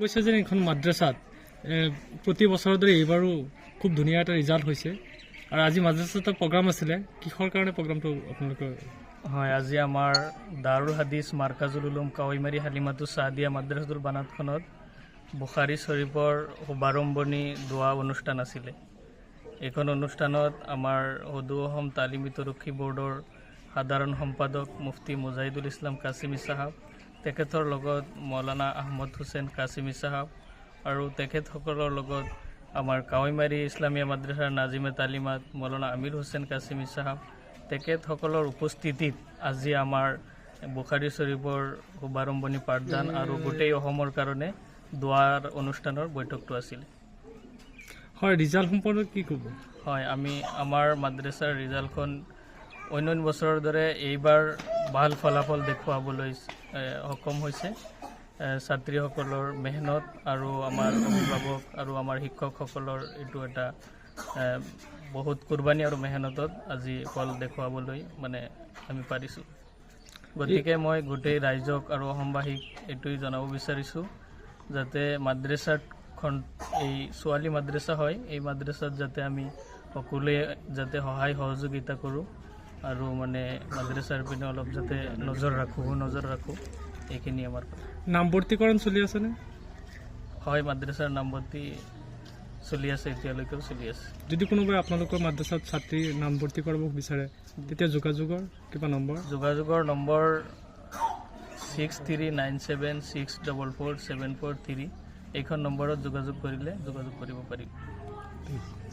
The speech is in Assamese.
কৈছে যে এখন মাদ্ৰাছাত প্ৰতি বছৰৰ দৰে এইবাৰো খুব ধুনীয়া এটা ৰিজাল্ট হৈছে আৰু আজি মাদ্ৰাছাত এটা প্ৰগ্ৰাম আছিলে কিহৰ কাৰণে প্ৰগ্ৰামটো আপোনালোকে হয় আজি আমাৰ দাৰুল হাদিছ মাৰ্কাজুল উলুম কাৱৈমাৰী হালিমাতু ছাদিয়া মাদ্ৰাছাতুল বানাতখনত বুখাৰী শ্বৰীফৰ শুভাৰম্ভণি দোৱা অনুষ্ঠান আছিলে। এইখন অনুষ্ঠানত আমাৰ সদৌ অসম তালিমী তৰক্ষী বৰ্ডৰ সাধাৰণ সম্পাদক মুফতি মুজাহিদুল ইছলাম কাছিমি চাহাব, তেখেতৰ লগত মৌলানা আহমদ হুছেইন কাছিমি চাহাব আৰু তেখেতসকলৰ লগত আমাৰ কাৱৈমাৰী ইছলামীয়া মাদ্ৰাছাৰ নাজিমে তালিমাত মৌলানা আমিৰ হুছেইন কাছিমি চাহাব, তেখেতসকলৰ উপস্থিতিত আজি আমাৰ বুখাৰী শ্বৰীফৰ শুভাৰম্ভণি পাঠদান আৰু গোটেই অসমৰ কাৰণে দোৱাৰ অনুষ্ঠানৰ বৈঠকটো আছিল। হয়, ৰিজাল্ট সম্পৰ্কে কি ক'ব? হয়, আমি আমাৰ মাদ্ৰাছাৰ ৰিজাল্টখন অন্য বছৰৰ দৰে এইবাৰ ভাল ফলাফল দেখুৱাবলৈ সক্ষম হৈছে। ছাত্ৰীসকলৰ মেহনত আৰু আমাৰ অভিভাৱক আৰু আমাৰ শিক্ষকসকলৰ এইটো এটা বহুত কুৰবানী আৰু মেহনতত আজি ফল দেখুৱাবলৈ আমি পাৰিছোঁ। গতিকে মই গোটেই ৰাইজক আৰু অসমবাসীক এইটোৱে জনাব বিচাৰিছোঁ যাতে মাদ্ৰাছাখন এই ছোৱালী মাদ্ৰাছা হয়, এই মাদ্ৰাছাত যাতে আমি সকলোৱে যাতে সহায় সহযোগিতা কৰোঁ আৰু মাদ্ৰাছাৰ পিনে অলপ যাতে নজৰ ৰাখোঁ এইখিনি আমাৰ নামভৰ্তিকৰণ চলি আছেনে? হয়, মাদ্ৰাছাৰ নামভৰ্তি চলি আছে, এতিয়ালৈকেও চলি আছে। যদি কোনোবাই আপোনালোকৰ মাদ্ৰাছাত ছাত্ৰী নামভৰ্তি কৰাব বিচাৰে তেতিয়া যোগাযোগৰ কিবা নম্বৰ? যোগাযোগৰ নম্বৰ 6397644743 এইখন নম্বৰত যোগাযোগ কৰিলে যোগাযোগ কৰিব পাৰিব।